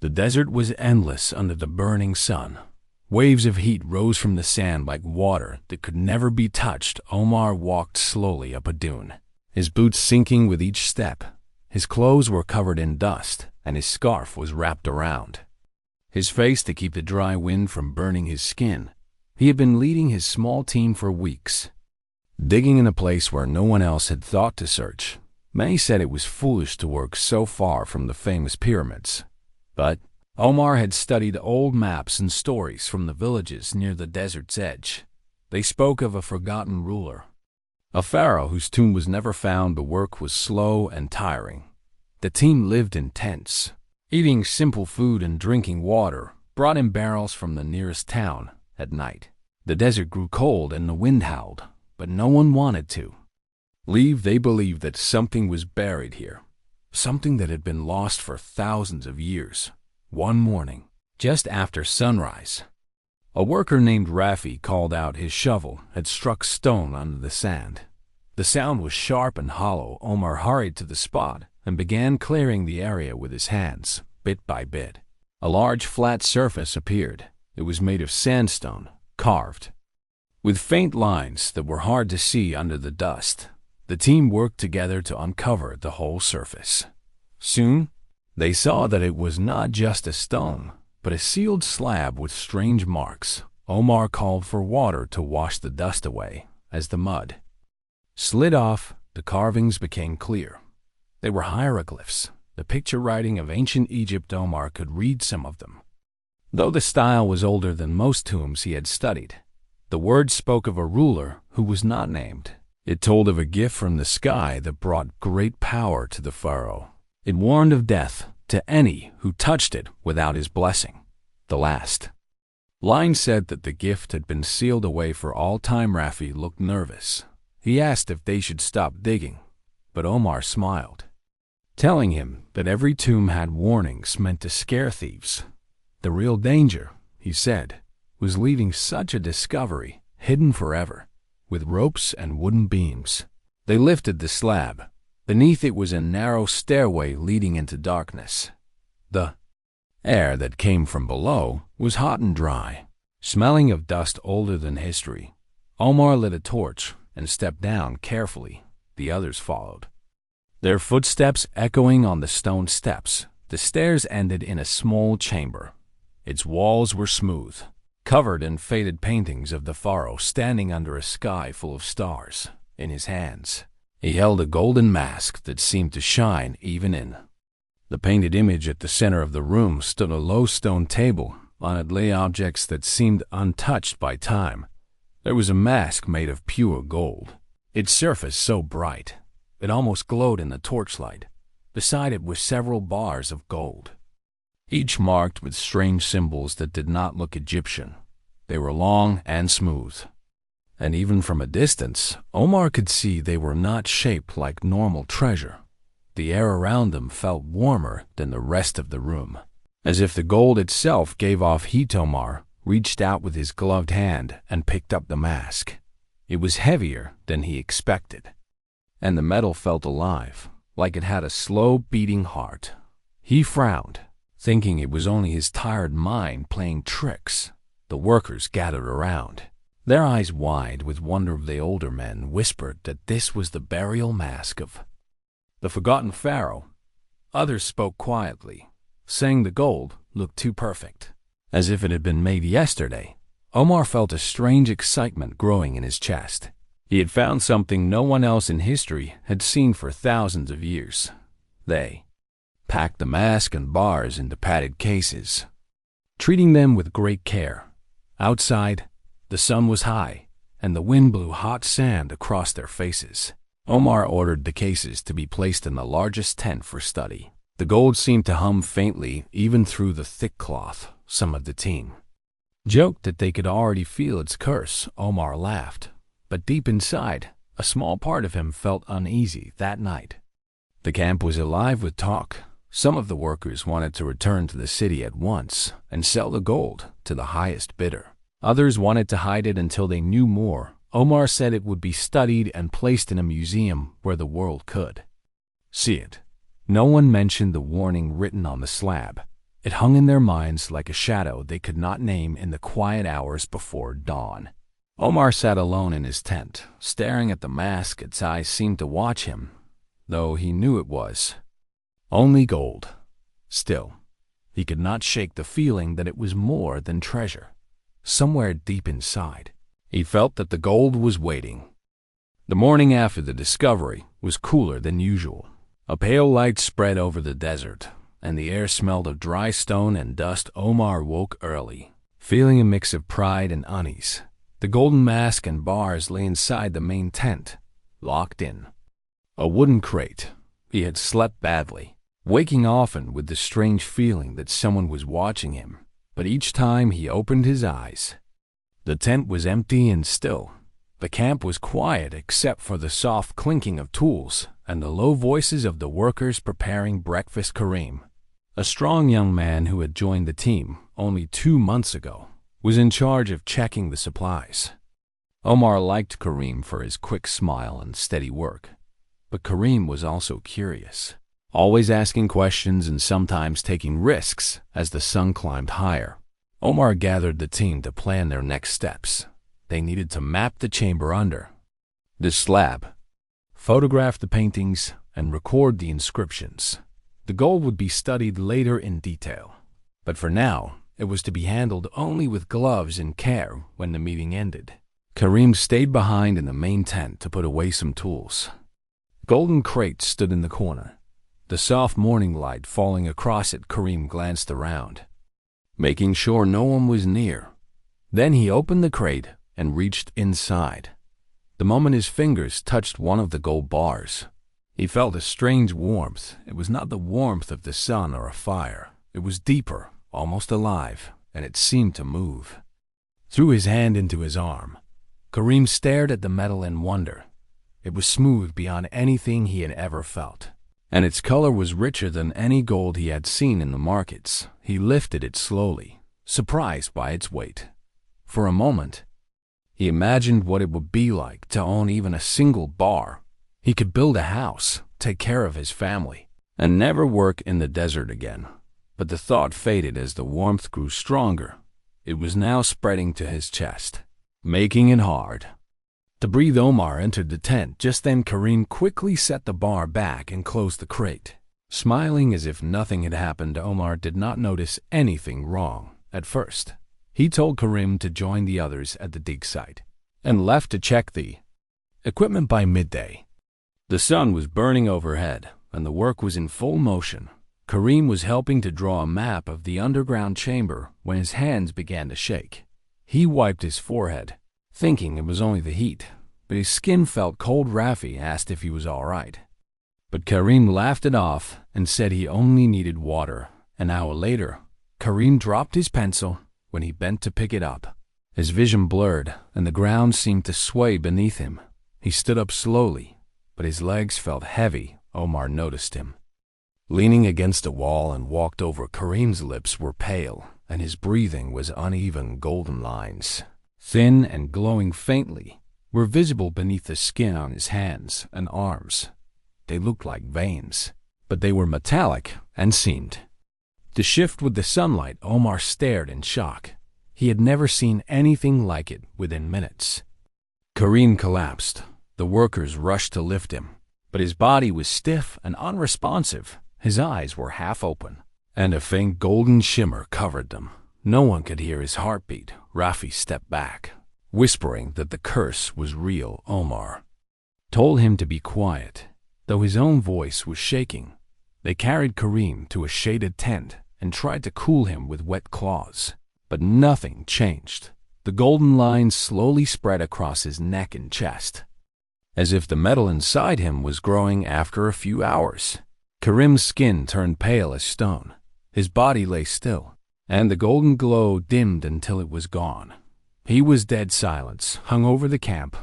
The desert was endless under the burning sun. Waves of heat rose from the sand like water that could never be touched. Omar walked slowly up a dune, his boots sinking with each step. His clothes were covered in dust, and his scarf was wrapped around his face to keep the dry wind from burning his skin. He had been leading his small team for weeks, digging in a place where no one else had thought to search. Many said it was foolish to work so far from the famous pyramids. But Omar had studied old maps and stories from the villages near the desert's edge. They spoke of a forgotten ruler, a pharaoh whose tomb was never found. The work was slow and tiring. The team lived in tents, eating simple food and drinking water brought in barrels from the nearest town. At night, the desert grew cold and the wind howled, but no one wanted to leave. They believed that something was buried here, something that had been lost for thousands of years. One morning, just after sunrise, a worker named Rafi called out. His shovel had struck stone under the sand. The sound was sharp and hollow. Omar hurried to the spot and began clearing the area with his hands. Bit by bit, a large flat surface appeared. It was made of sandstone, carved, with faint lines that were hard to see under the dust. The team worked together to uncover the whole surface. Soon, they saw that it was not just a stone, but a sealed slab with strange marks. Omar called for water to wash the dust away. As the mud slid off, the carvings became clear. They were hieroglyphs, the picture writing of ancient Egypt. Omar could read some of them. Though the style was older than most tombs he had studied, the words spoke of a ruler who was not named. It told of a gift from the sky that brought great power to the pharaoh. It warned of death to any who touched it without his blessing. The last line said that the gift had been sealed away for all time. Rafi looked nervous. He asked if they should stop digging, but Omar smiled, telling him that every tomb had warnings meant to scare thieves. The real danger, he said, was leaving such a discovery hidden forever. With ropes and wooden beams, they lifted the slab. Beneath it was a narrow stairway leading into darkness. The air that came from below was hot and dry, smelling of dust older than history. Omar lit a torch and stepped down carefully. The others followed, their footsteps echoing on the stone steps. The stairs ended in a small chamber. Its walls were smooth, covered in faded paintings of the pharaoh standing under a sky full of stars. In his hands, he held a golden mask that seemed to shine even in the painted image. At the center of the room stood a low stone table. On it lay objects that seemed untouched by time. There was a mask made of pure gold, its surface so bright it almost glowed in the torchlight. Beside it were several bars of gold, each marked with strange symbols that did not look Egyptian. They were long and smooth, and even from a distance, Omar could see they were not shaped like normal treasure. The air around them felt warmer than the rest of the room, as if the gold itself gave off heat. Omar reached out with his gloved hand and picked up the mask. It was heavier than he expected, and the metal felt alive, like it had a slow beating heart. He frowned, thinking it was only his tired mind playing tricks. The workers gathered around, their eyes wide with wonder. The older men whispered that this was the burial mask of the forgotten pharaoh. Others spoke quietly, saying the gold looked too perfect, as if it had been made yesterday. Omar felt a strange excitement growing in his chest. He had found something no one else in history had seen for thousands of years. They packed the mask and bars into padded cases, treating them with great care. Outside, the sun was high, and the wind blew hot sand across their faces. Omar ordered the cases to be placed in the largest tent for study. The gold seemed to hum faintly even through the thick cloth. Some of the team joked that they could already feel its curse. Omar laughed, but deep inside, a small part of him felt uneasy. That night, the camp was alive with talk. Some of the workers wanted to return to the city at once and sell the gold to the highest bidder. Others wanted to hide it until they knew more. Omar said it would be studied and placed in a museum where the world could see it. No one mentioned the warning written on the slab. It hung in their minds like a shadow they could not name in the quiet hours before dawn. Omar sat alone in his tent, staring at the mask. Its eyes seemed to watch him, though he knew it was only gold. Still, he could not shake the feeling that it was more than treasure. Somewhere deep inside, he felt that the gold was waiting. The morning after the discovery was cooler than usual. A pale light spread over the desert, and the air smelled of dry stone and dust. Omar woke early, feeling a mix of pride and unease. The golden mask and bars lay inside the main tent, locked in a wooden crate. He had slept badly, waking often with the strange feeling that someone was watching him. But each time he opened his eyes, the tent was empty and still. The camp was quiet except for the soft clinking of tools and the low voices of the workers preparing breakfast. Karim, a strong young man who had joined the team only 2 months ago, was in charge of checking the supplies. Omar liked Karim for his quick smile and steady work, but Karim was also curious, always asking questions and sometimes taking risks as the sun climbed higher. Omar gathered the team to plan their next steps. They needed to map the chamber under the slab, photograph the paintings, and record the inscriptions. The gold would be studied later in detail, but for now, it was to be handled only with gloves and care. When the meeting ended, Karim stayed behind in the main tent to put away some tools. Golden crate stood in the corner, the soft morning light falling across it. Karim glanced around, making sure no one was near. Then he opened the crate and reached inside. The moment his fingers touched one of the gold bars, he felt a strange warmth. It was not the warmth of the sun or a fire. It was deeper, almost alive, and it seemed to move. Threw his hand into his arm. Karim stared at the metal in wonder. It was smooth beyond anything he had ever felt, and its color was richer than any gold he had seen in the markets. He lifted it slowly, surprised by its weight. For a moment, he imagined what it would be like to own even a single bar. He could build a house, take care of his family, and never work in the desert again. But the thought faded as the warmth grew stronger. It was now spreading to his chest, making it hard to breathe. Omar entered the tent. Just then Karim quickly set the bar back and closed the crate. Smiling as if nothing had happened, Omar did not notice anything wrong at first. He told Karim to join the others at the dig site and left to check the equipment. By midday, the sun was burning overhead and the work was in full motion. Karim was helping to draw a map of the underground chamber when his hands began to shake. He wiped his forehead, thinking it was only the heat, but his skin felt cold. Rafi asked if he was all right, but Karim laughed it off and said he only needed water. An hour later, Karim dropped his pencil when he bent to pick it up. His vision blurred and the ground seemed to sway beneath him. He stood up slowly, but his legs felt heavy. Omar noticed him leaning against a wall and walked over. Karim's lips were pale and his breathing was uneven. Golden lines, thin and glowing faintly, were visible beneath the skin on his hands and arms. They looked like veins, but they were metallic and seemed to shift with the sunlight. Omar stared in shock. He had never seen anything like it. Within minutes, Karim collapsed. The workers rushed to lift him, but his body was stiff and unresponsive. His eyes were half open, and a faint golden shimmer covered them. No one could hear his heartbeat. Rafi stepped back, whispering that the curse was real. Omar told him to be quiet, though his own voice was shaking. They carried Karim to a shaded tent and tried to cool him with wet cloths, but nothing changed. The golden lines slowly spread across his neck and chest, as if the metal inside him was growing. After a few hours, Karim's skin turned pale as stone. His body lay still, and the golden glow dimmed until it was gone. He was dead. Silence hung over the camp.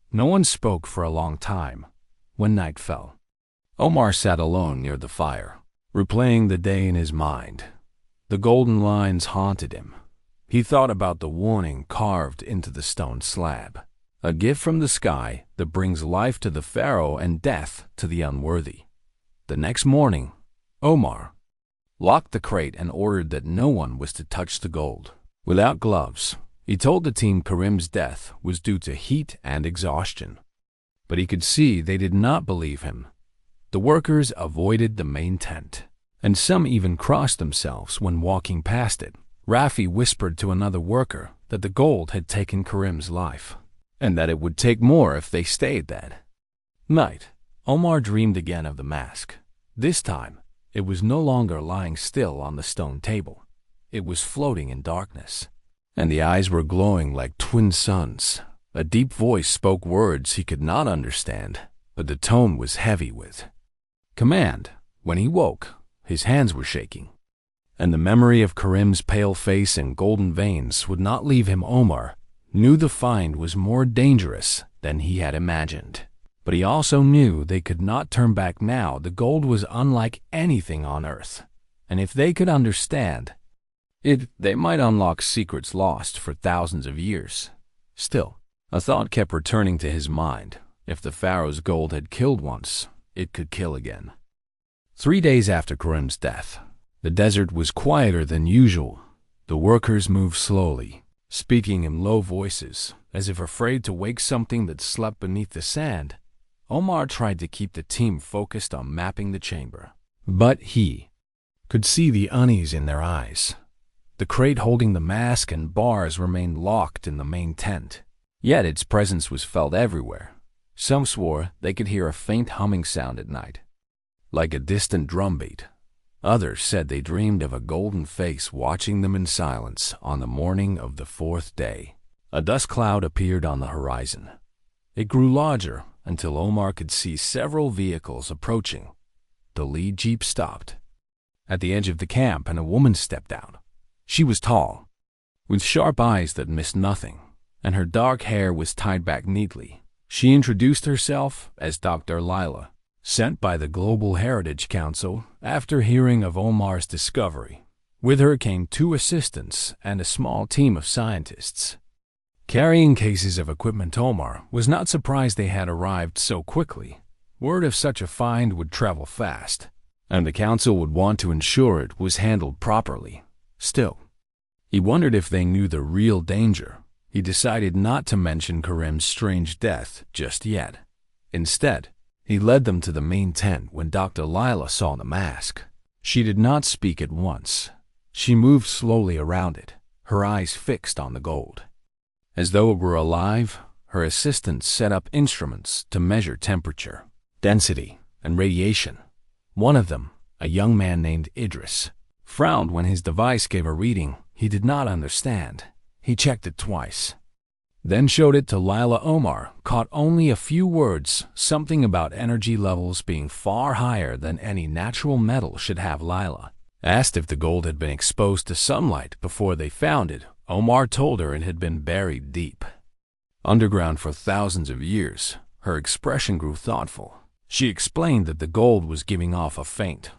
No one spoke for a long time. When night fell, Omar sat alone near the fire, replaying the day in his mind. The golden lines haunted him. He thought about the warning carved into the stone slab: a gift from the sky that brings life to the Pharaoh and death to the unworthy. The next morning, Omar locked the crate, and ordered that no one was to touch the gold. Without gloves, he told the team Karim's death was due to heat and exhaustion. But he could see they did not believe him. The workers avoided the main tent, and some even crossed themselves when walking past it. Rafi whispered to another worker that the gold had taken Karim's life, and that it would take more if they stayed that night. Omar dreamed again of the mask. This time, it was no longer lying still on the stone table. It was floating in darkness, and the eyes were glowing like twin suns. A deep voice spoke words he could not understand, but the tone was heavy with command. When he woke, his hands were shaking, and the memory of Karim's pale face and golden veins would not leave him. Omar knew the find was more dangerous than he had imagined, but he also knew they could not turn back now. The gold was unlike anything on Earth, and if they could understand it, they might unlock secrets lost for thousands of years. Still, a thought kept returning to his mind. If the Pharaoh's gold had killed once, it could kill again. 3 days after Karim's death, the desert was quieter than usual. The workers moved slowly, speaking in low voices, as if afraid to wake something that slept beneath the sand. Omar tried to keep the team focused on mapping the chamber, but he could see the unease in their eyes. The crate holding the mask and bars remained locked in the main tent, yet its presence was felt everywhere. Some swore they could hear a faint humming sound at night, like a distant drumbeat. Others said they dreamed of a golden face watching them in silence. On the morning of the 4th day, a dust cloud appeared on the horizon. It grew larger until Omar could see several vehicles approaching. The lead jeep stopped at the edge of the camp, and a woman stepped out. She was tall, with sharp eyes that missed nothing, and her dark hair was tied back neatly. She introduced herself as Dr. Lila, sent by the Global Heritage Council after hearing of Omar's discovery. With her came 2 assistants and a small team of scientists, carrying cases of equipment. Omar was not surprised they had arrived so quickly. Word of such a find would travel fast, and the council would want to ensure it was handled properly. Still, he wondered if they knew the real danger. He decided not to mention Karim's strange death just yet. Instead, he led them to the main tent. When Dr. Lila saw the mask, she did not speak at once. She moved slowly around it, her eyes fixed on the gold. As though it were alive, her assistants set up instruments to measure temperature, density, and radiation. One of them, a young man named Idris, frowned when his device gave a reading he did not understand. He checked it twice, then showed it to Lila. Omar caught only a few words, something about energy levels being far higher than any natural metal should have. Lila asked if the gold had been exposed to sunlight before they found it. Omar told her it had been buried deep underground for thousands of years. Her expression grew thoughtful. She explained that the gold was giving off a faint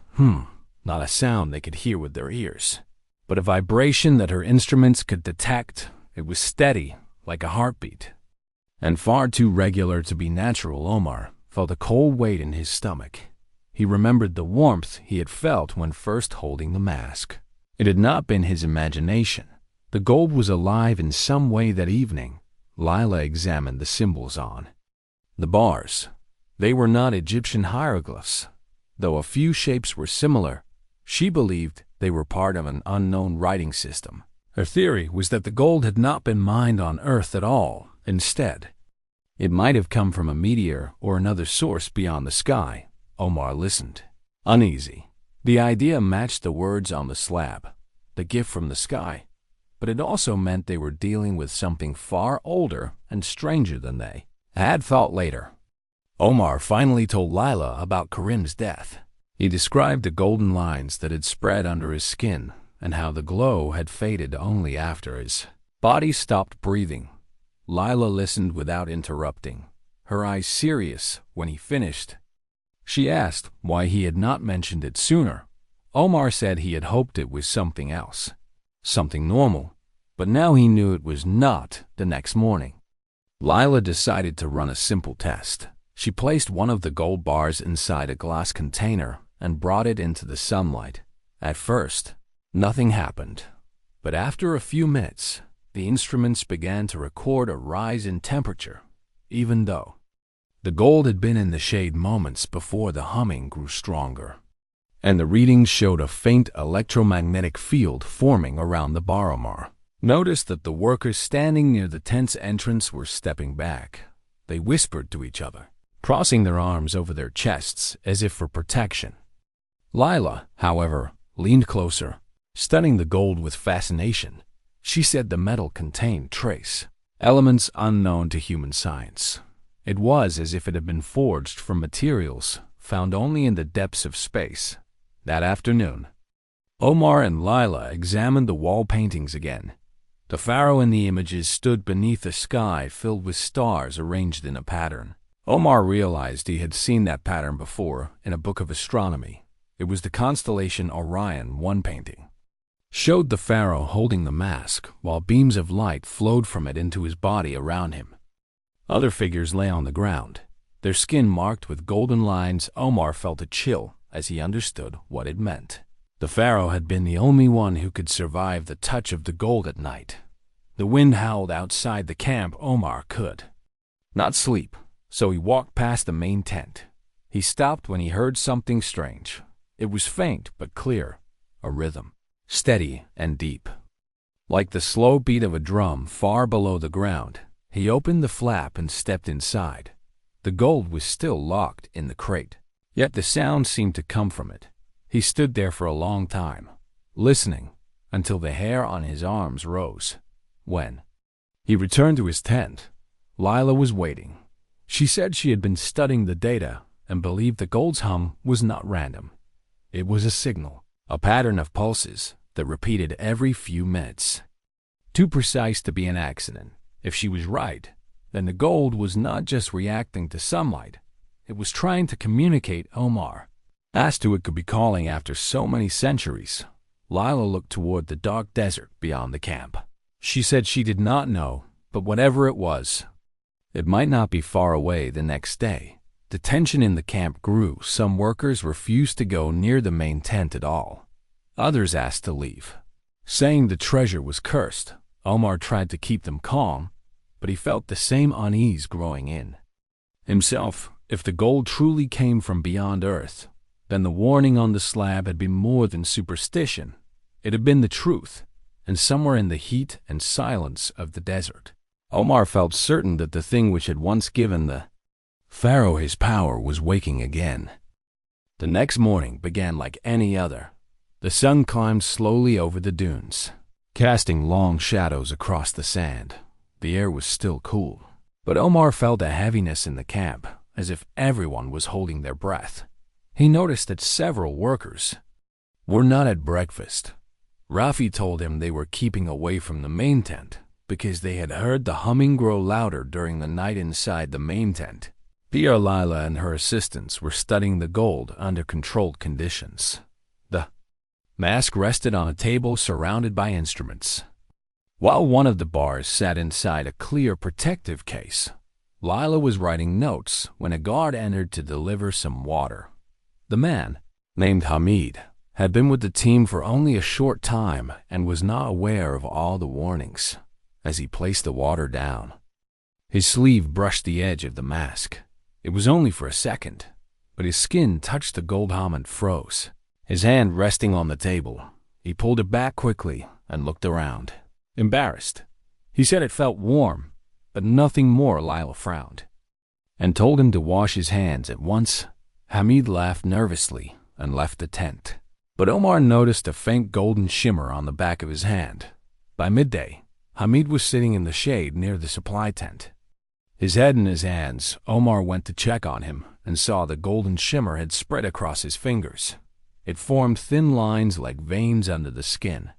not a sound they could hear with their ears, but a vibration that her instruments could detect. It was steady, like a heartbeat, and far too regular to be natural. Omar felt a cold weight in his stomach. He remembered the warmth he had felt when first holding the mask. It had not been his imagination. The gold was alive in some way that evening. Lila examined the symbols on the bars. They were not Egyptian hieroglyphs, though a few shapes were similar. She believed they were part of an unknown writing system. Her theory was that the gold had not been mined on Earth at all. Instead, it might have come from a meteor or another source beyond the sky. Omar listened, uneasy. The idea matched the words on the slab, the gift from the sky, but it also meant they were dealing with something far older and stranger than they had thought. Later, Omar finally told Lila about Karim's death. He described the golden lines that had spread under his skin and how the glow had faded only after his body stopped breathing. Lila listened without interrupting, her eyes serious. When he finished, she asked why he had not mentioned it sooner. Omar said he had hoped it was something else, something normal, but now he knew it was not. The next morning, Lila decided to run a simple test. She placed one of the gold bars inside a glass container and brought it into the sunlight. At first, nothing happened, but after a few minutes, the instruments began to record a rise in temperature, even though the gold had been in the shade moments before. The humming grew stronger, and the readings showed a faint electromagnetic field forming around the Baromar. Noticed that the workers standing near the tent's entrance were stepping back. They whispered to each other, crossing their arms over their chests as if for protection. Lila, however, leaned closer, studying the gold with fascination. She said the metal contained trace elements unknown to human science. It was as if it had been forged from materials found only in the depths of space. That afternoon, Omar and Lila examined the wall paintings again. The pharaoh in the images stood beneath a sky filled with stars arranged in a pattern. Omar realized he had seen that pattern before in a book of astronomy. It was the constellation Orion. One painting showed the pharaoh holding the mask while beams of light flowed from it into his body around him. Other figures lay on the ground, their skin marked with golden lines. Omar felt a chill as he understood what it meant. The pharaoh had been the only one who could survive the touch of the gold at night. The wind howled outside the camp. Omar could not sleep, so he walked past the main tent. He stopped when he heard something strange. It was faint but clear, a rhythm, steady and deep, like the slow beat of a drum far below the ground. He opened the flap and stepped inside. The gold was still locked in the crate, yet the sound seemed to come from it. He stood there for a long time, listening, until the hair on his arms rose. When he returned to his tent, Lila was waiting. She said she had been studying the data and believed the gold's hum was not random. It was a signal, a pattern of pulses that repeated every few minutes. Too precise to be an accident. If she was right, then the gold was not just reacting to sunlight. It was trying to communicate. Omar asked who it could be calling after so many centuries. Lila looked toward the dark desert beyond the camp. She said she did not know, but whatever it was, it might not be far away the next day. The tension in the camp grew. Some workers refused to go near the main tent at all. Others asked to leave, saying the treasure was cursed. Omar tried to keep them calm, but he felt the same unease growing in himself. If the gold truly came from beyond Earth, then the warning on the slab had been more than superstition. It had been the truth, and somewhere in the heat and silence of the desert, Omar felt certain that the thing which had once given the pharaoh his power was waking again. The next morning began like any other. The sun climbed slowly over the dunes, casting long shadows across the sand. The air was still cool, but Omar felt a heaviness in the camp, as if everyone was holding their breath. He noticed that several workers were not at breakfast. Rafi told him they were keeping away from the main tent because they had heard the humming grow louder during the night inside the main tent. Pia, Lila, and her assistants were studying the gold under controlled conditions. The mask rested on a table surrounded by instruments, while one of the bars sat inside a clear protective case. Lila was writing notes when a guard entered to deliver some water. The man, named Hamid, had been with the team for only a short time and was not aware of all the warnings. As he placed the water down, his sleeve brushed the edge of the mask. It was only for a second, but his skin touched the gold hum and froze. His hand resting on the table, he pulled it back quickly and looked around. Embarrassed, he said it felt warm, but nothing more. Lila frowned and told him to wash his hands at once. Hamid laughed nervously and left the tent, but Omar noticed a faint golden shimmer on the back of his hand. By midday, Hamid was sitting in the shade near the supply tent, his head in his hands. Omar went to check on him and saw the golden shimmer had spread across his fingers. It formed thin lines like veins under the skin.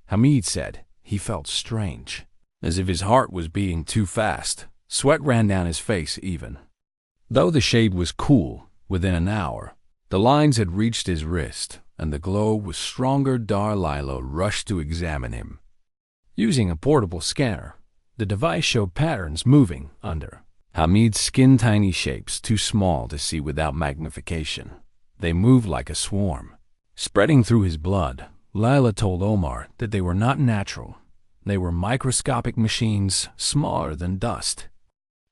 Hamid said he felt strange, as if his heart was beating too fast. Sweat ran down his face even. Though the shade was cool, within an hour, the lines had reached his wrist, and the glow was stronger. Lila rushed to examine him. Using a portable scanner, the device showed patterns moving under Hamid's skin, tiny shapes too small to see without magnification. They moved like a swarm, Spreading through his blood, Lila told Omar that they were not natural. They were microscopic machines, smaller than dust.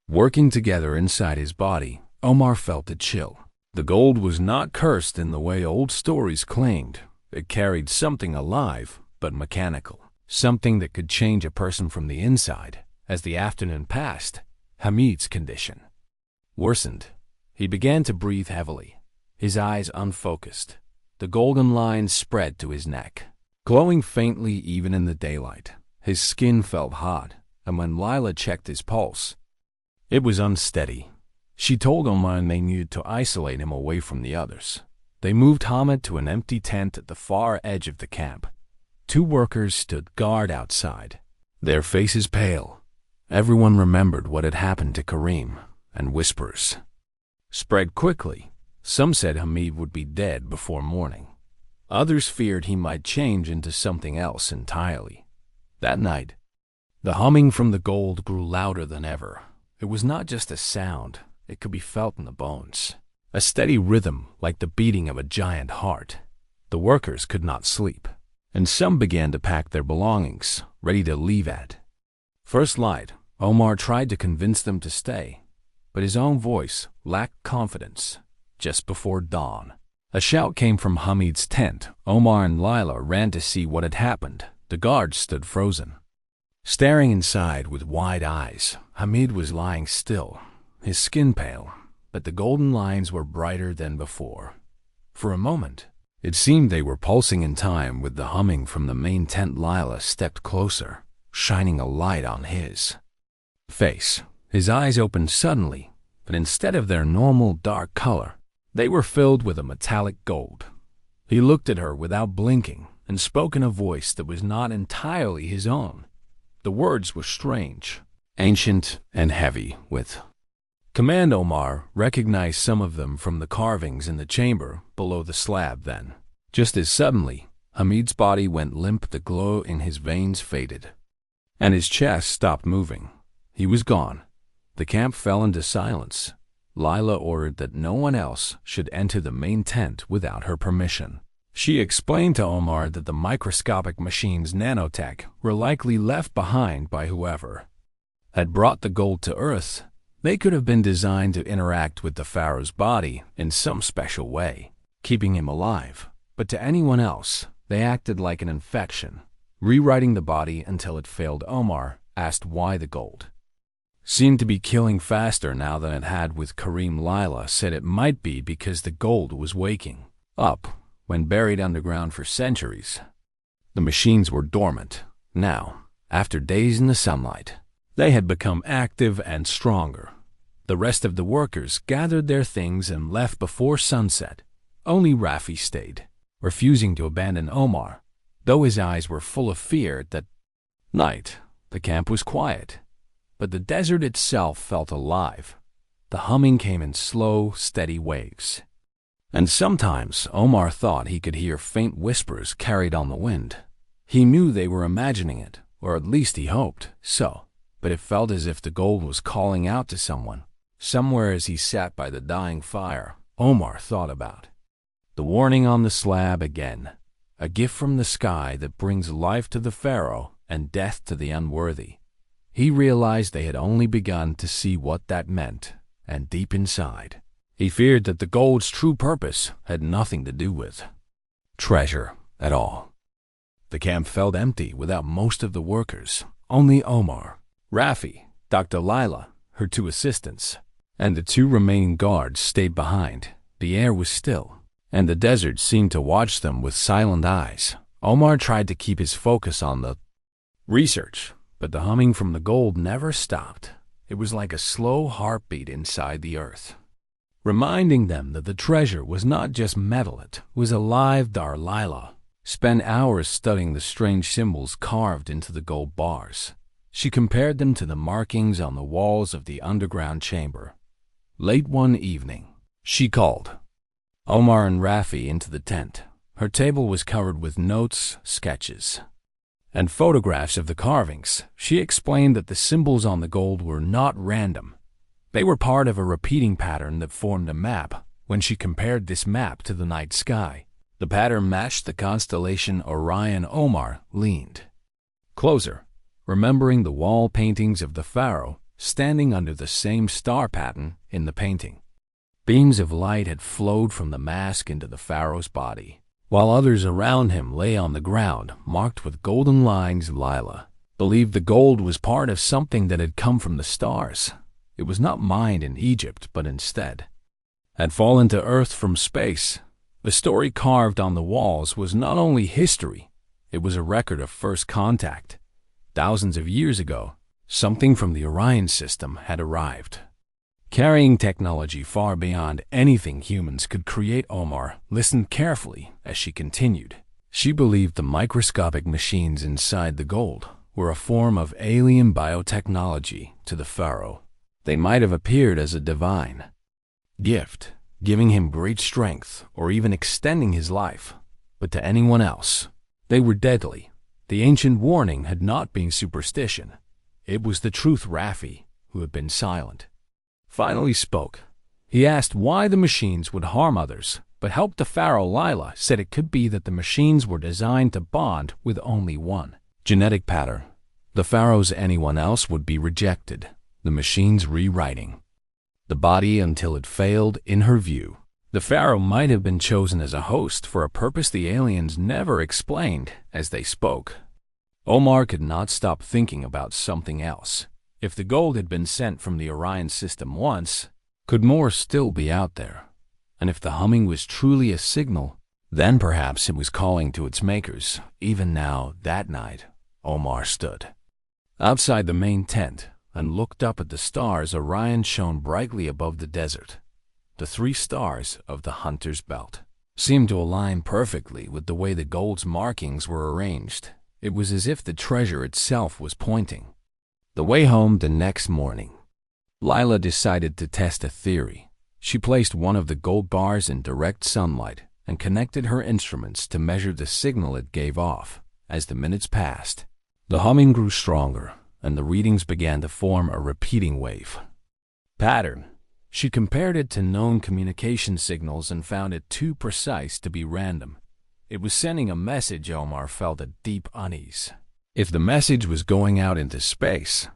Working together inside his body, Omar felt a chill. The gold was not cursed in the way old stories claimed. It carried something alive, but mechanical. Something that could change a person from the inside. As the afternoon passed, Hamid's condition worsened. He began to breathe heavily, his eyes unfocused. The golden lines spread to his neck, glowing faintly even in the daylight. His skin felt hot, and when Lila checked his pulse, it was unsteady. She told Omar they needed to isolate him away from the others. They moved Hamid to an empty tent at the far edge of the camp. 2 workers stood guard outside, their faces pale. Everyone remembered what had happened to Karim, and whispers spread quickly. Some said Hamid would be dead before morning. Others feared he might change into something else entirely. That night, the humming from the gold grew louder than ever. It was not just a sound, it could be felt in the bones. A steady rhythm like the beating of a giant heart. The workers could not sleep, and some began to pack their belongings, ready to leave at first light. Omar tried to convince them to stay, but his own voice lacked confidence. Just before dawn, a shout came from Hamid's tent. Omar and Lila ran to see what had happened. The guards stood frozen, staring inside with wide eyes. Hamid was lying still, his skin pale, but the golden lines were brighter than before. For a moment, it seemed they were pulsing in time with the humming from the main tent. Lila stepped closer, shining a light on his face. His eyes opened suddenly, but instead of their normal dark color, they were filled with a metallic gold. He looked at her without blinking and spoke in a voice that was not entirely his own. The words were strange, ancient, and heavy with command. Omar recognized some of them from the carvings in the chamber below the slab. Then, just as suddenly, Hamid's body went limp. The glow in his veins faded, and his chest stopped moving. He was gone. The camp fell into silence. Lila ordered that no one else should enter the main tent without her permission. She explained to Omar that the microscopic machines, nanotech, were likely left behind by whoever had brought the gold to Earth. They could have been designed to interact with the Pharaoh's body in some special way, keeping him alive. But to anyone else, they acted like an infection, rewriting the body until it failed. Omar asked why the gold seemed to be killing faster now than it had with Karim. Lila said it might be because the gold was waking up. When buried underground for centuries, the machines were dormant. Now, after days in the sunlight, they had become active and stronger. The rest of the workers gathered their things and left before sunset. Only Rafi stayed, refusing to abandon Omar, though his eyes were full of fear. That night, the camp was quiet, but the desert itself felt alive. The humming came in slow, steady waves, and sometimes Omar thought he could hear faint whispers carried on the wind. He knew they were imagining it, or at least he hoped so, but it felt as if the gold was calling out to someone. Somewhere as he sat by the dying fire, Omar thought about the warning on the slab again, a gift from the sky that brings life to the Pharaoh and death to the unworthy. He realized they had only begun to see what that meant, and deep inside, he feared that the gold's true purpose had nothing to do with treasure at all. The camp felt empty without most of the workers. Only Omar, Rafi, Dr. Lila, her 2 assistants, and the 2 remaining guards stayed behind. The air was still, and the desert seemed to watch them with silent eyes. Omar tried to keep his focus on the research, but the humming from the gold never stopped. It was like a slow heartbeat inside the earth, reminding them that the treasure was not just metal, it was alive. Lila spent hours studying the strange symbols carved into the gold bars. She compared them to the markings on the walls of the underground chamber. Late one evening, she called Omar and Rafi into the tent. Her table was covered with notes, sketches, and photographs of the carvings. She explained that the symbols on the gold were not random. They were part of a repeating pattern that formed a map. When she compared this map to the night sky, The pattern matched the constellation Orion. Omar leaned closer, remembering the wall paintings of the pharaoh standing under the same star pattern in the painting. Beams of light had flowed from the mask into the pharaoh's body, while others around him lay on the ground, marked with golden lines. Lila believed the gold was part of something that had come from the stars. It was not mined in Egypt, but instead had fallen to Earth from space. The story carved on the walls was not only history, it was a record of first contact. Thousands of years ago, something from the Orion system had arrived, carrying technology far beyond anything humans could create. Omar listened carefully as she continued. She believed the microscopic machines inside the gold were a form of alien biotechnology to the pharaoh. They might have appeared as a divine gift, giving him great strength or even extending his life, but to anyone else, they were deadly. The ancient warning had not been superstition. It was the truth. Rafi, who had been silent, finally spoke. He asked why the machines would harm others, but help the pharaoh. Lila said it could be that the machines were designed to bond with only one genetic pattern. The pharaoh's anyone else would be rejected, the machines rewriting the body until it failed. In her view, the pharaoh might have been chosen as a host for a purpose the aliens never explained. As they spoke, Omar could not stop thinking about something else. If the gold had been sent from the Orion system once, could more still be out there? And if the humming was truly a signal, then perhaps it was calling to its makers. Even now, that night, Omar stood outside the main tent and looked up at the stars. Orion shone brightly above the desert. The 3 stars of the Hunter's Belt seemed to align perfectly with the way the gold's markings were arranged. It was as if the treasure itself was pointing. The way home the next morning, Lila decided to test a theory. She placed one of the gold bars in direct sunlight and connected her instruments to measure the signal it gave off. As the minutes passed, the humming grew stronger, and the readings began to form a repeating wave pattern. She compared it to known communication signals and found it too precise to be random. It was sending a message. Omar felt a deep unease. If the message was going out into space,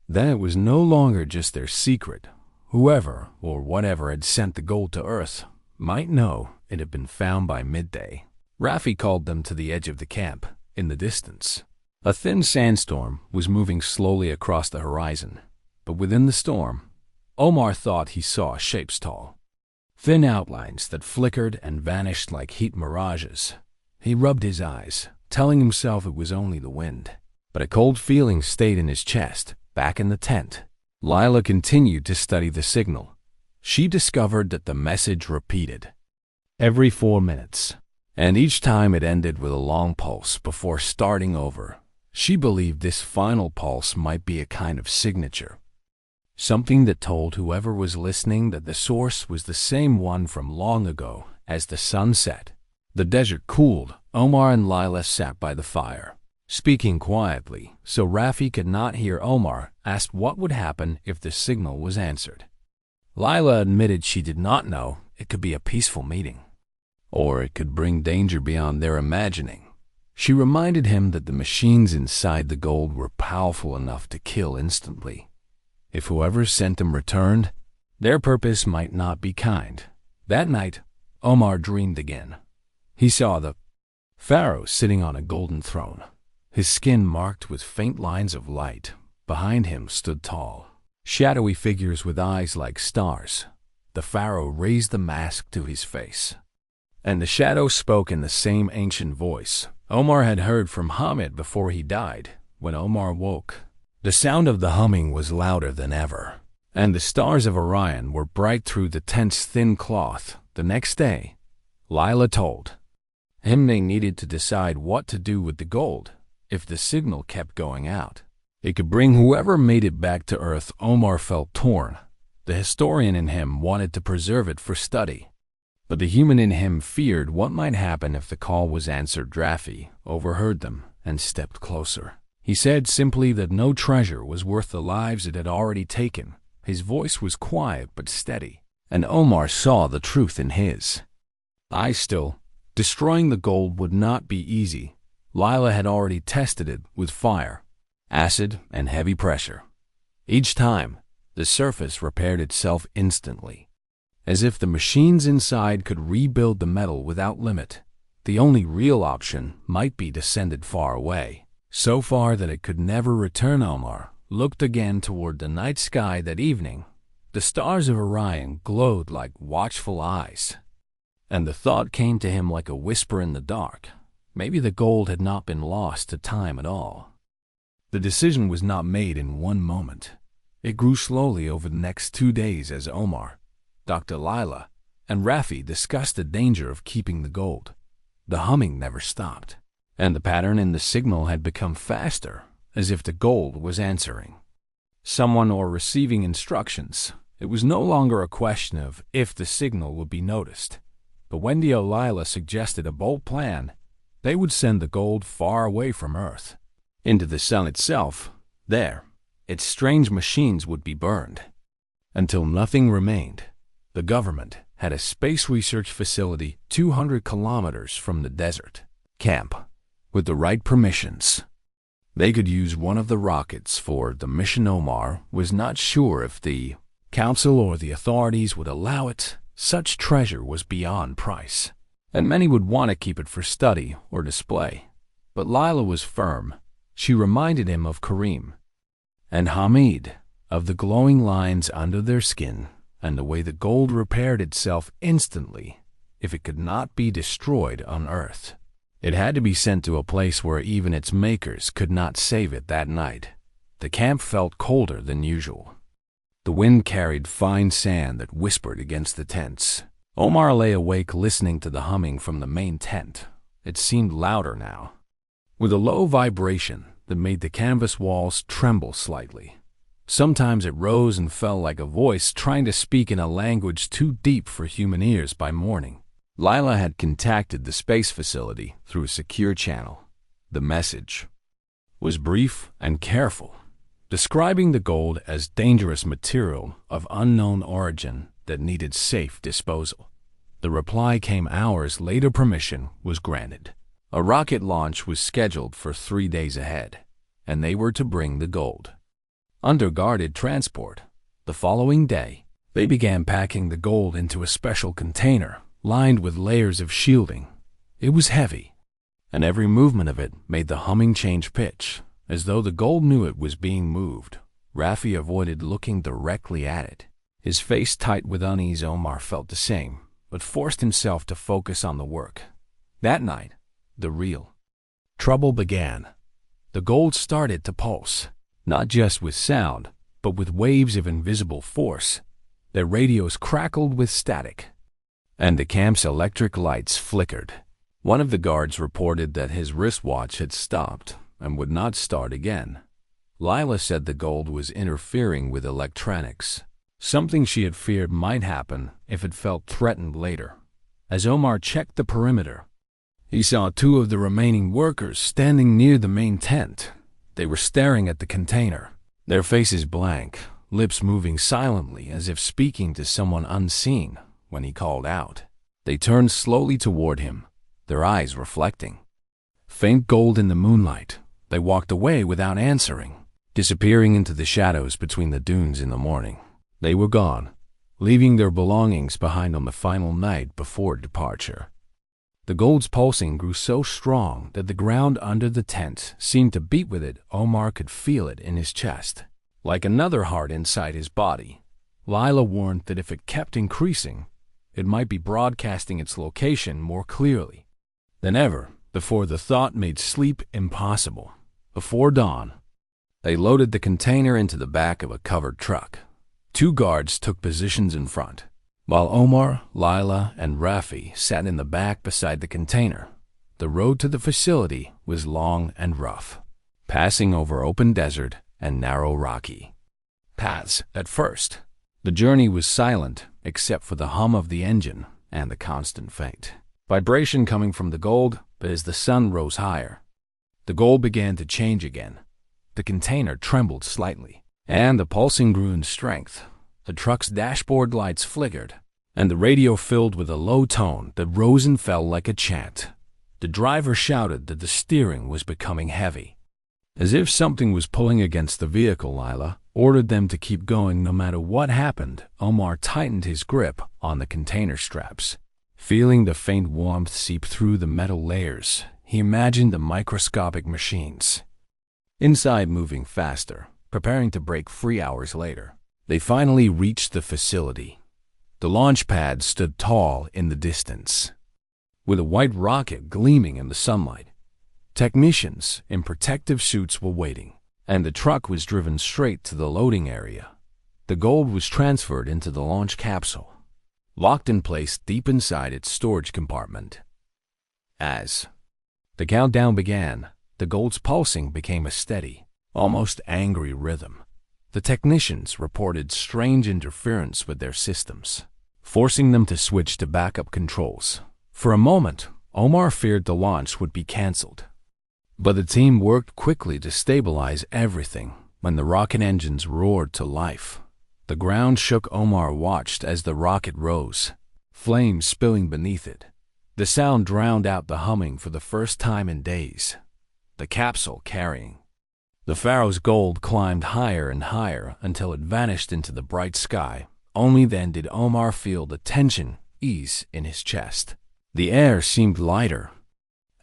then it was no longer just their secret. Whoever or whatever had sent the gold to Earth might know it had been found by midday. Rafi called them to the edge of the camp. In the distance, a thin sandstorm was moving slowly across the horizon, but within the storm, Omar thought he saw shapes tall, thin outlines that flickered and vanished like heat mirages. He rubbed his eyes, telling himself it was only the wind, but a cold feeling stayed in his chest. Back in the tent, Lila continued to study the signal. She discovered that the message repeated every 4 minutes, and each time it ended with a long pulse before starting over. She believed this final pulse might be a kind of signature, something that told whoever was listening that the source was the same one from long ago. As the sun set, the desert cooled. Omar and Lila sat by the fire, speaking quietly, so Rafi could not hear. Omar asked what would happen if the signal was answered. Lila admitted she did not know. It could be a peaceful meeting, or it could bring danger beyond their imagining. She reminded him that the machines inside the gold were powerful enough to kill instantly. If whoever sent them returned, their purpose might not be kind. That night, Omar dreamed again. He saw the pharaoh sitting on a golden throne, his skin marked with faint lines of light. Behind him stood tall, shadowy figures with eyes like stars. The pharaoh raised the mask to his face, and the shadow spoke in the same ancient voice Omar had heard from Hamid before he died. When Omar woke, the sound of the humming was louder than ever, and the stars of Orion were bright through the tent's thin cloth. The next day, Lila told him they needed to decide what to do with the gold. If the signal kept going out, it could bring whoever made it back to Earth. Omar felt torn. The historian in him wanted to preserve it for study, but the human in him feared what might happen if the call was answered. Rafi overheard them and stepped closer. He said simply that no treasure was worth the lives it had already taken. His voice was quiet but steady, and Omar saw the truth in his eyes. Still, Destroying the gold would not be easy. Lila had already tested it with fire, acid, and heavy pressure. Each time, the surface repaired itself instantly, as if the machines inside could rebuild the metal without limit. The only real option might be to send it far away, so far that it could never return. Omar looked again toward the night sky that evening. The stars of Orion glowed like watchful eyes, and the thought came to him like a whisper in the dark. Maybe the gold had not been lost to time at all. The decision was not made in one moment. It grew slowly over the next 2 days as Omar, Dr. Lila, and Rafi discussed the danger of keeping the gold. The humming never stopped, and the pattern in the signal had become faster, as if the gold was answering someone or receiving instructions. It was no longer a question of if the signal would be noticed, but when Lila suggested a bold plan, they would send the gold far away from Earth, into the sun itself. There, its strange machines would be burned, until nothing remained. The government had a space research facility 200 kilometers from the desert camp. With the right permissions, they could use one of the rockets for the mission. Omar was not sure if the council or the authorities would allow it. Such treasure was beyond price, and many would want to keep it for study or display. But Lila was firm. She reminded him of Karim and Hamid, of the glowing lines under their skin, and the way the gold repaired itself instantly if it could not be destroyed on Earth. It had to be sent to a place where even its makers could not save it that night. The camp felt colder than usual. The wind carried fine sand that whispered against the tents. Omar lay awake listening to the humming from the main tent. It seemed louder now, with a low vibration that made the canvas walls tremble slightly. Sometimes it rose and fell like a voice trying to speak in a language too deep for human ears. By morning, Lila had contacted the space facility through a secure channel. The message was brief and careful, describing the gold as dangerous material of unknown origin that needed safe disposal. The reply came hours later. Permission was granted. A rocket launch was scheduled for 3 days ahead, and they were to bring the gold under guarded transport. The following day, they began packing the gold into a special container lined with layers of shielding. It was heavy, and every movement of it made the humming change pitch, as though the gold knew it was being moved. Rafi avoided looking directly at it, his face tight with unease. Omar felt the same, but forced himself to focus on the work. That night, the real trouble began. The gold started to pulse, not just with sound, but with waves of invisible force. Their radios crackled with static, and the camp's electric lights flickered. One of the guards reported that his wristwatch had stopped and would not start again. Lila said the gold was interfering with electronics, something she had feared might happen if it felt threatened later. As Omar checked the perimeter, he saw 2 of the remaining workers standing near the main tent. They were staring at the container, their faces blank, lips moving silently as if speaking to someone unseen. When he called out, they turned slowly toward him, their eyes reflecting faint gold in the moonlight. They walked away without answering, disappearing into the shadows between the dunes. In the morning, they were gone, leaving their belongings behind on the final night before departure. The gold's pulsing grew so strong that the ground under the tent seemed to beat with it. Omar could feel it in his chest, like another heart inside his body. Lila warned that if it kept increasing, it might be broadcasting its location more clearly than ever before. The thought made sleep impossible. Before dawn, they loaded the container into the back of a covered truck. 2 guards took positions in front, while Omar, Lila, and Rafi sat in the back beside the container. The road to the facility was long and rough, passing over open desert and narrow rocky paths. At first, the journey was silent except for the hum of the engine and the constant faint vibration coming from the gold. But as the sun rose higher, the gold began to change again. The container trembled slightly, and the pulsing grew in strength. The truck's dashboard lights flickered, and the radio filled with a low tone that rose and fell like a chant. The driver shouted that the steering was becoming heavy. As if something was pulling against the vehicle, Lila ordered them to keep going no matter what happened. Omar tightened his grip on the container straps. Feeling the faint warmth seep through the metal layers, he imagined the microscopic machines inside moving faster, preparing to break free hours later. They finally reached the facility. The launch pad stood tall in the distance, with a white rocket gleaming in the sunlight. Technicians in protective suits were waiting, and the truck was driven straight to the loading area. The gold was transferred into the launch capsule, locked in place deep inside its storage compartment. As the countdown began, the gold's pulsing became a steady, almost angry rhythm. The technicians reported strange interference with their systems, forcing them to switch to backup controls. For a moment, Omar feared the launch would be canceled. But the team worked quickly to stabilize everything. When the rocket engines roared to life, the ground shook. Omar watched as the rocket rose, flames spilling beneath it. The sound drowned out the humming for the first time in days. The capsule carrying the Pharaoh's gold climbed higher and higher until it vanished into the bright sky. Only then did Omar feel the tension ease in his chest. The air seemed lighter,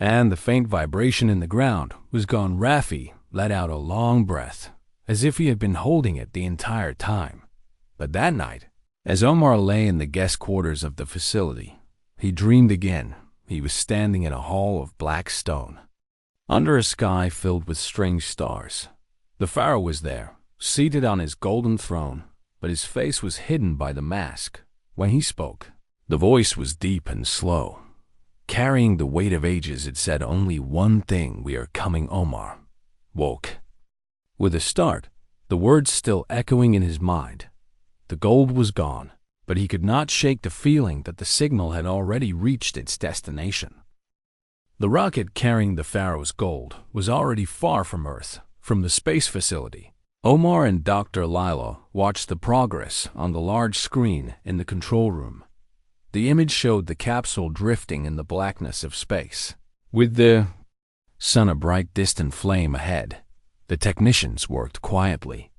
and the faint vibration in the ground was gone. Rafi let out a long breath, as if he had been holding it the entire time. But that night, as Omar lay in the guest quarters of the facility, he dreamed again. He was standing in a hall of black stone, under a sky filled with strange stars. The Pharaoh was there, seated on his golden throne, but his face was hidden by the mask. When he spoke, the voice was deep and slow. Carrying the weight of ages, it said only one thing: "We are coming." Omar woke with a start, the words still echoing in his mind. The gold was gone, but he could not shake the feeling that the signal had already reached its destination. The rocket carrying the Pharaoh's gold was already far from Earth. From the space facility, Omar and Dr. Lila watched the progress on the large screen in the control room. The image showed the capsule drifting in the blackness of space, with the sun a bright distant flame ahead. The technicians worked quietly,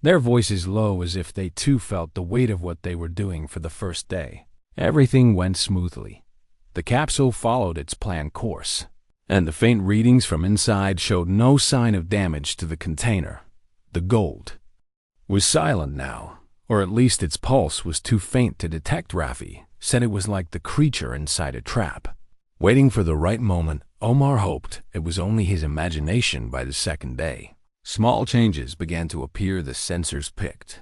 their voices low as if they too felt the weight of what they were doing for the first day. Everything went smoothly. The capsule followed its planned course, and the faint readings from inside showed no sign of damage to the container. The gold was silent now, or at least its pulse was too faint to detect. Rafi said it was like the creature inside a trap, waiting for the right moment. Omar hoped it was only his imagination. By the second day, small changes began to appear. The sensors picked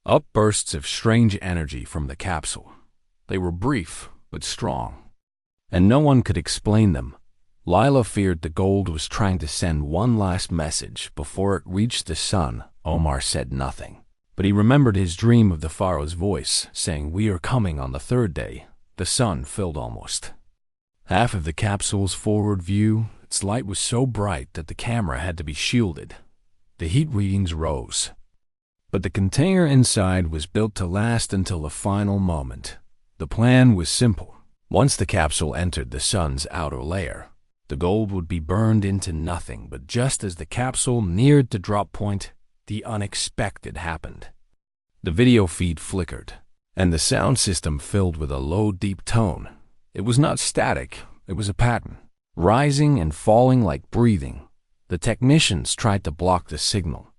up bursts of strange energy from the capsule. They were brief but strong, and no one could explain them. Lila feared the gold was trying to send one last message before it reached the sun. Omar said nothing, but he remembered his dream of the Pharaoh's voice saying, "We are coming." On the third day, the sun filled almost half of the capsule's forward view. Its light was so bright that the camera had to be shielded. The heat readings rose, but the container inside was built to last until the final moment. The plan was simple. Once the capsule entered the sun's outer layer, the gold would be burned into nothing. But just as the capsule neared the drop point, the unexpected happened. The video feed flickered, and the sound system filled with a low, deep tone. It was not static, it was a pattern, rising and falling like breathing. The technicians tried to block the signal,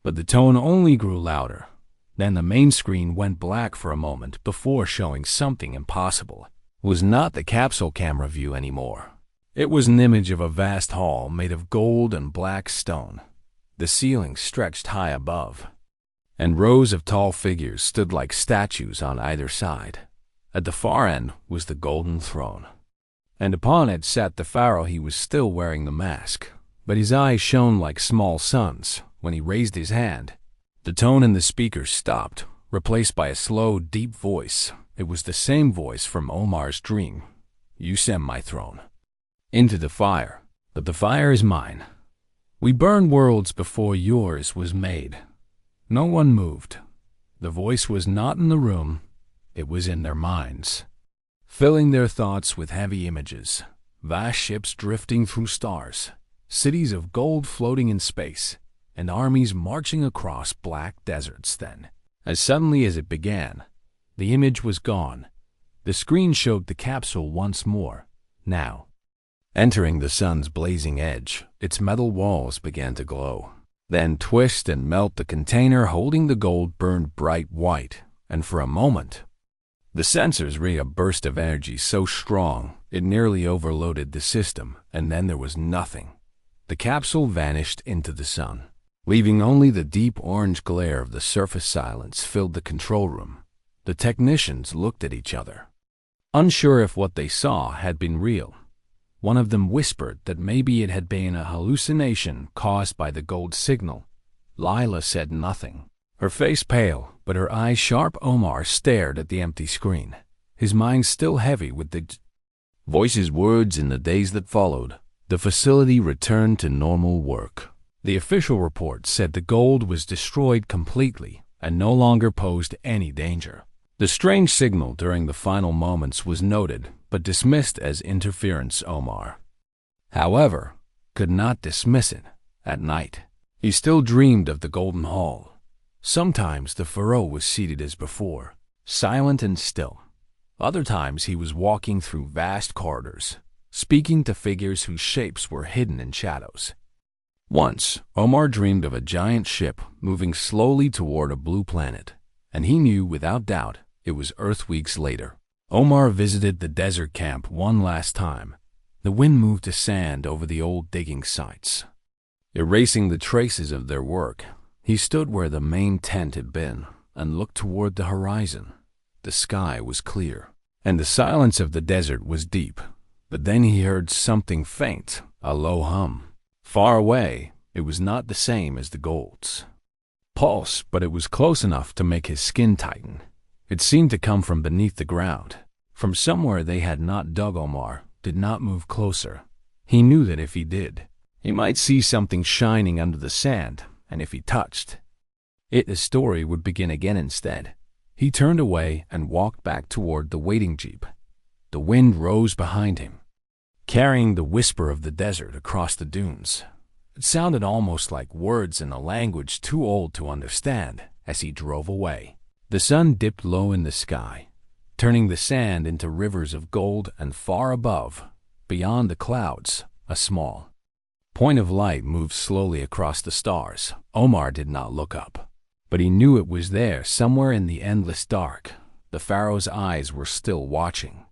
but the tone only grew louder. Then the main screen went black for a moment before showing something impossible. It was not the capsule camera view anymore. It was an image of a vast hall made of gold and black stone. The ceiling stretched high above, and rows of tall figures stood like statues on either side. At the far end was the golden throne, and upon it sat the Pharaoh. He was still wearing the mask, but his eyes shone like small suns. When he raised his hand, the tone in the speaker stopped, replaced by a slow, deep voice. It was the same voice from Omar's dream. "You send my throne into the fire, but the fire is mine. We burned worlds before yours was made." No one moved. The voice was not in the room, It was in their minds, filling their thoughts with heavy images, vast ships drifting through stars, cities of gold floating in space, and armies marching across black deserts. Then, as suddenly as it began, the image was gone. The screen showed the capsule once more, now entering the sun's blazing edge. Its metal walls began to glow, then twist and melt. The container holding the gold burned bright white, and for a moment, the sensors read a burst of energy so strong it nearly overloaded the system, and then there was nothing. The capsule vanished into the sun, leaving only the deep orange glare of the surface. Silence filled the control room. The technicians looked at each other, unsure if what they saw had been real. One of them whispered that maybe it had been a hallucination caused by the gold signal. Lila said nothing, her face pale, but her eyes sharp. Omar stared at the empty screen, his mind still heavy with the voices' words. In the days that followed, the facility returned to normal work. The official report said the gold was destroyed completely and no longer posed any danger. The strange signal during the final moments was noted but dismissed as interference. Omar, however, could not dismiss it. At night, he still dreamed of the Golden Hall. Sometimes the Pharaoh was seated as before, silent and still. Other times he was walking through vast corridors, speaking to figures whose shapes were hidden in shadows. Once, Omar dreamed of a giant ship moving slowly toward a blue planet, and he knew without doubt it was Earth. Weeks later, Omar visited the desert camp one last time. The wind moved the sand over the old digging sites, erasing the traces of their work. He stood where the main tent had been and looked toward the horizon. The sky was clear, and the silence of the desert was deep. But then he heard something faint, a low hum. Far away, it was not the same as the gold's pulse, but it was close enough to make his skin tighten. It seemed to come from beneath the ground, from somewhere they had not dug. Omar did not move closer. He knew that if he did, he might see something shining under the sand, and if he touched it, the story would begin again. Instead, he turned away and walked back toward the waiting jeep. The wind rose behind him, carrying the whisper of the desert across the dunes. It sounded almost like words in a language too old to understand. As he drove away, the sun dipped low in the sky, turning the sand into rivers of gold, and far above, beyond the clouds, a small point of light moved slowly across the stars. Omar did not look up, but he knew it was there somewhere in the endless dark. The Pharaoh's eyes were still watching.